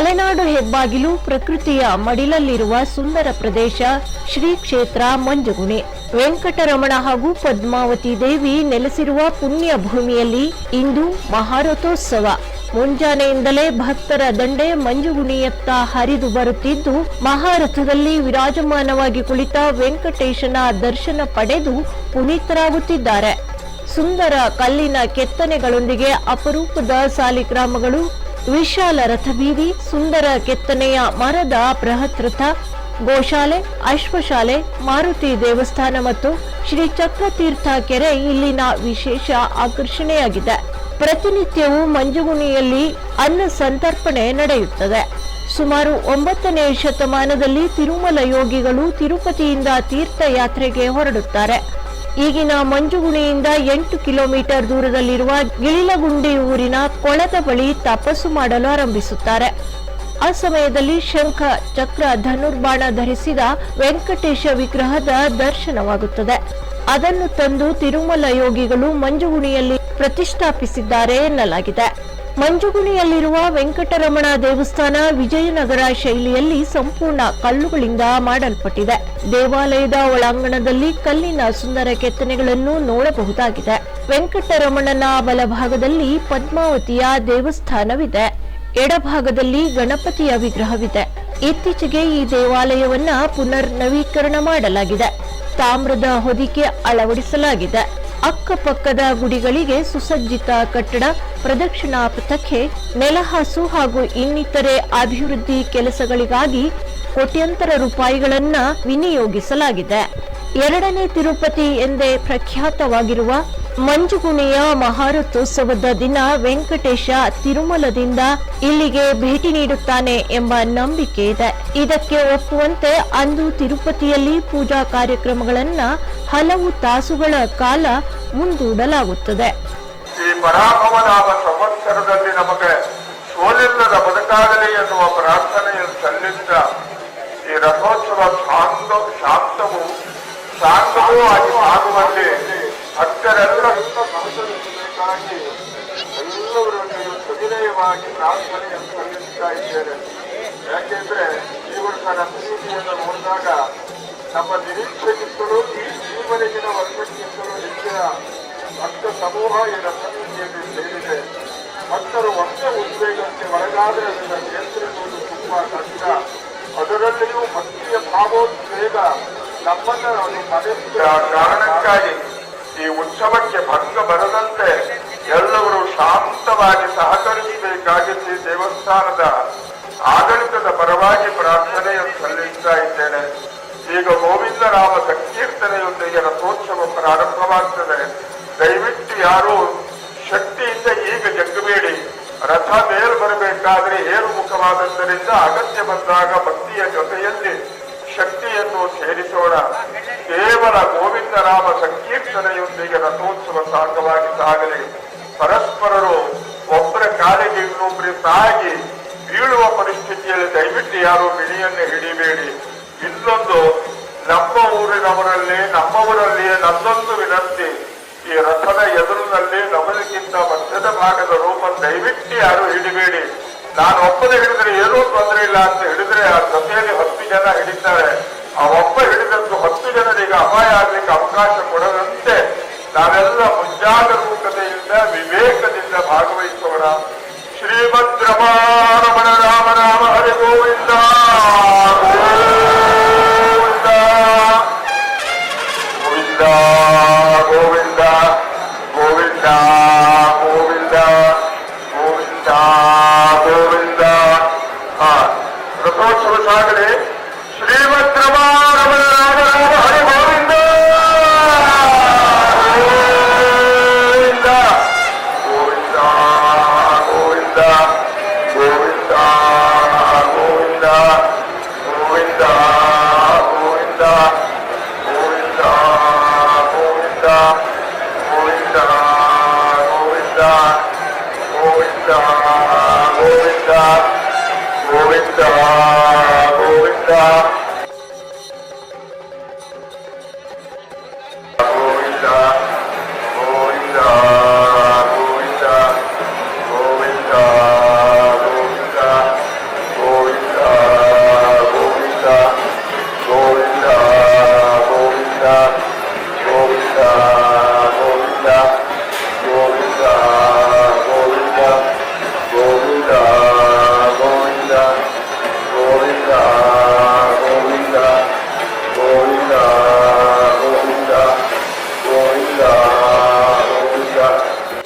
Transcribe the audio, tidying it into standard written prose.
ಮಲೆನಾಡು ಹೆಬ್ಬಾಗಿಲು ಪ್ರಕೃತಿಯ ಮಡಿಲಲ್ಲಿರುವ ಸುಂದರ ಪ್ರದೇಶ ಶ್ರೀ ಕ್ಷೇತ್ರ ಮಂಜುಗುಣಿ. ವೆಂಕಟರಮಣ ಹಾಗೂ ಪದ್ಮಾವತಿ ದೇವಿ ನೆಲೆಸಿರುವ ಪುಣ್ಯ ಭೂಮಿಯಲ್ಲಿ ಇಂದು ಮಹಾರಥೋತ್ಸವ. ಮುಂಜಾನೆಯಿಂದಲೇ ಭಕ್ತರ ದಂಡೆ ಮಂಜುಗುಣಿಯತ್ತ ಹರಿದು ಬರುತ್ತಿದ್ದು, ಮಹಾರಥದಲ್ಲಿ ವಿರಾಜಮಾನವಾಗಿ ಕುಳಿತ ವೆಂಕಟೇಶನ ದರ್ಶನ ಪಡೆದು ಪುನೀತರಾಗುತ್ತಿದ್ದಾರೆ. ಸುಂದರ ಕಲ್ಲಿನ ಕೆತ್ತನೆಗಳೊಂದಿಗೆ ಅಪರೂಪದ ಸಾಲಿಗ್ರಾಮಗಳು, ವಿಶಾಲ ರಥಬೀದಿ, ಸುಂದರ ಕೆತ್ತನೆಯ ಮರದ ಬೃಹತ್ ರಥ, ಗೋಶಾಲೆ, ಅಶ್ವಶಾಲೆ, ಮಾರುತಿ ದೇವಸ್ಥಾನ ಮತ್ತು ಶ್ರೀ ಚಕ್ರತೀರ್ಥ ಕೆರೆ ಇಲ್ಲಿನ ವಿಶೇಷ ಆಕರ್ಷಣೆಯಾಗಿದೆ. ಪ್ರತಿನಿತ್ಯವೂ ಮಂಜುಗುಣಿಯಲ್ಲಿ ಅನ್ನ ಸಂತರ್ಪಣೆ ನಡೆಯುತ್ತದೆ. ಸುಮಾರು 9ನೇ ಶತಮಾನದಲ್ಲಿ ತಿರುಮಲ ಯೋಗಿಗಳು ತಿರುಪತಿಯಿಂದ ತೀರ್ಥಯಾತ್ರೆಗೆ ಹೊರಡುತ್ತಾರೆ. ಈಗಿನ ಮಂಜುಗುಣಿಯಿಂದ 8 ಕಿಲೋಮೀಟರ್ ದೂರದಲ್ಲಿರುವ ಗಿಳಿಲಗುಂಡಿ ಊರಿನ ಕೊಳದ ಬಳಿ ತಪಸ್ಸು ಮಾಡಲು ಆರಂಭಿಸುತ್ತಾರೆ. ಆ ಸಮಯದಲ್ಲಿ ಶಂಖ, ಚಕ್ರ, ಧನುರ್ಬಾಣ ಧರಿಸಿದ ವೆಂಕಟೇಶ ವಿಗ್ರಹದ ದರ್ಶನವಾಗುತ್ತದೆ. ಅದನ್ನು ತಂದು ತಿರುಮಲ ಯೋಗಿಗಳು ಮಂಜುಗುಣಿಯಲ್ಲಿ ಪ್ರತಿಷ್ಠಾಪಿಸಿದ್ದಾರೆ ಎನ್ನಲಾಗಿದೆ. ಮಂಜುಗುಣಿಯಲ್ಲಿರುವ ವೆಂಕಟರಮಣ ದೇವಸ್ಥಾನ ವಿಜಯನಗರ ಶೈಲಿಯಲ್ಲಿ ಸಂಪೂರ್ಣ ಕಲ್ಲುಗಳಿಂದ ಮಾಡಲ್ಪಟ್ಟಿದೆ. ದೇವಾಲಯದ ಒಳಾಂಗಣದಲ್ಲಿ ಕಲ್ಲಿನ ಸುಂದರ ಕೆತ್ತನೆಗಳನ್ನು ನೋಡಬಹುದಾಗಿದೆ. ವೆಂಕಟರಮಣನ ಬಲಭಾಗದಲ್ಲಿ ಪದ್ಮಾವತಿಯ ದೇವಸ್ಥಾನವಿದೆ. ಎಡಭಾಗದಲ್ಲಿ ಗಣಪತಿಯ ವಿಗ್ರಹವಿದೆ. ಇತ್ತೀಚೆಗೆ ಈ ದೇವಾಲಯವನ್ನ ಪುನರ್ ನವೀಕರಣ ಮಾಡಲಾಗಿದೆ. ತಾಮ್ರದ ಹೊದಿಕೆ ಅಳವಡಿಸಲಾಗಿದೆ. ಅಕ್ಕಪಕ್ಕದ ಗುಡಿಗಳಿಗೆ ಸುಸಜ್ಜಿತ ಕಟ್ಟಡ, ಪ್ರದಕ್ಷಿಣಾ ಪಥಕ್ಕೆ, ನೆಲಹಾಸು ಹಾಗೂ ಇನ್ನಿತರೆ ಅಭಿವೃದ್ಧಿ ಕೆಲಸಗಳಿಗಾಗಿ ಕೋಟ್ಯಂತರ ರೂಪಾಯಿಗಳನ್ನ ವಿನಿಯೋಗಿಸಲಾಗಿದೆ. 2ನೇ ತಿರುಪತಿ ಎಂದೇ ಪ್ರಖ್ಯಾತವಾಗಿರುವ ಮಂಜುಗುಣಿಯ ಮಹಾರಥೋತ್ಸವದ ದಿನ ವೆಂಕಟೇಶ ತಿರುಮಲದಿಂದ ಇಲ್ಲಿಗೆ ಭೇಟಿ ನೀಡುತ್ತಾನೆ ಎಂಬ ನಂಬಿಕೆ ಇದೆ. ಇದಕ್ಕೆ ಒಪ್ಪುವಂತೆ ಅಂದು ತಿರುಪತಿಯಲ್ಲಿ ಪೂಜಾ ಕಾರ್ಯಕ್ರಮಗಳನ್ನ ಹಲವು ತಾಸುಗಳ ಕಾಲ ಮುಂದೂಡಲಾಗುತ್ತದೆ. ಈ ಪರಾಭವನಾಮ ಸಂವತ್ಸರದಲ್ಲಿ ನಮಗೆ ಸೋಲಿಲ್ಲದ ಬದುಕಾಗಲಿ ಎನ್ನುವ ಪ್ರಾರ್ಥನೆಯನ್ನು ಸಲ್ಲಿಸಿದ ಈ ರಥೋತ್ಸವ ಶಾಂತವೂ ಆಗಿ ಆಗುವಲ್ಲಿ ಭಕ್ತರೆಲ್ಲ ಬೇಕಾಗಿ ಎಲ್ಲವರೊಂದಿಗೆ ಸವಿನಯವಾಗಿ ಪ್ರಾರ್ಥನೆಯನ್ನು ಸಲ್ಲಿಸ್ತಾ ಇದ್ದೇನೆ. ಯಾಕೆಂದ್ರೆ ಈ ವರ್ಷ ರಥಬೀದಿಯನ್ನು ನೋಡಿದಾಗ ನಮ್ಮ ನಿರೀಕ್ಷೆಗಿಂತಲೂ ಈ ಜೀವನಿಗಿನ ವರ್ಷಕ್ಕಿಂತಲೂ ಹೆಚ್ಚಿನ ಭಕ್ತ ಸಮೂಹ ಈ ರಥಬೀದಿಯಲ್ಲಿ ಸೇರಿದೆ. ಭಕ್ತರು ಒಂದೇ ಉದ್ವೇಗಕ್ಕೆ ಒಳಗಾದರೆ ಅದನ್ನು ನಿಯಂತ್ರಿಸುವುದು ತುಂಬಾ ಕಷ್ಟ. ಅದರಲ್ಲಿಯೂ ಭಕ್ತಿಯ ಭಾವೋದ್ವೇಗ ನಮ್ಮನ್ನು ಕಾರಣಕ್ಕಾಗಿ ಈ ಉತ್ಸವಕ್ಕೆ ಭಂಗ ಬರದಂತೆ ಎಲ್ಲವರು ಶಾಂತವಾಗಿ ಸಹಕರಿಸಬೇಕಾಗಿ ಈ ದೇವಸ್ಥಾನದ ಆಡಳಿತದ ಪರವಾಗಿ ಪ್ರಾರ್ಥನೆಯನ್ನು ಸಲ್ಲಿಸ್ತಾ ಇದ್ದೇನೆ. ಈಗ ಗೋವಿಂದ ನಾಮ ಸಂಕೀರ್ತನೆಯೊಂದಿಗೆ ರಥೋತ್ಸವ ಪ್ರಾರಂಭವಾಗ್ತದೆ. ದಯವಿಟ್ಟು ಯಾರು ಶಕ್ತಿಯಿಂದ ಈಗ ಜಗ್ಗಬೇಡಿ. ರಥ ಮೇಲ್ ಬರಬೇಕಾದ್ರೆ ಏರು ಮುಖವಾದದ್ದರಿಂದ ಅಗತ್ಯ ಬಂದಾಗ ಭಕ್ತಿಯ ಜೊತೆಯಲ್ಲಿ ಶಕ್ತಿಯನ್ನು ಸೇರಿಸೋಣ. ಕೇವಲ ಗೋವಿಂದ ನಾಮ ಸಂಕೀರ್ತನೆಯೊಂದಿಗೆ ರಥೋತ್ಸವ ಸಾಂಗವಾಗಿ ಸಾಗಲಿ. ಪರಸ್ಪರರು ಒಬ್ಬರ ಕಾಲಿಗೆ ಇನ್ನೊಬ್ಬರು ತಾಗಿ ಬೀಳುವ ಪರಿಸ್ಥಿತಿಯಲ್ಲಿ ದಯವಿಟ್ಟು ಯಾರು ಬಿಳಿಯನ್ನು ಹಿಡಿಬೇಡಿ. ಇನ್ನೊಂದು, ನಮ್ಮವರಲ್ಲಿಯೇ ನನ್ನೊಂದು ವಿನಂತಿ, ಈ ರಥದ ಎದುರಿನಲ್ಲಿ ನಮಗಿಂತ ಮಧ್ಯದ ಭಾಗದ ರೂಪ ದಯವಿಟ್ಟು ಯಾರು ಹಿಡಿಬೇಡಿ. ನಾನು ಒಬ್ಬನೇ ಹಿಡಿದ್ರೆ ಏನೂ ತೊಂದರೆ ಇಲ್ಲ ಅಂತ ಹಿಡಿದ್ರೆ ಆ ಜೊತೆಯಲ್ಲಿ 10 ಜನ ಹಿಡಿತಾರೆ. ಆ ಒಬ್ಬ ಹಿಡಿದದ್ದು 10 ಜನರಿಗೆ ಅಪಾಯ ಆಗ್ಲಿಕ್ಕೆ ಅವಕಾಶ ಕೊಡದಂತೆ ನಾವೆಲ್ಲ ಮುಂಜಾಗರೂಕತೆಯಿಂದ ವಿವೇಕದಿಂದ ಭಾಗವಹಿಸೋಣ. ಶ್ರೀಮದ್ ರಮಣ ರಾಮ ರಾಮ ಹರಿ ಗೋವಿಂದ ಗೋವಿಂದ ಗೋವಿಂದ ಗೋವಿಂದ ಗೋವಿಂದ ಗೋವಿಂದ ಗೋವಿಂದ. ರಥೋತ್ಸವ ಸಾಗಲಿ. ಶ್ರೀಮದ್ ರಮಣ ರಾಮ ರಾಮ ಹರಿ ಗೋವಿಂದ ಗೋವಿಂದ ಗೋವಿಂದ ಗೋವಿಂದ ಗೋವಿಂದ ಗೋವಿಂದ ಗೋವಿಂದ ಗೋವಿಂದ ಗೋವಿಂದ ಗೋವಿಂದ ಗೋವಿಂದ ಗೋವಿಂದ ಗೋವಿಂದ ಗೋವಿಂದ ಗೋವಿಂದ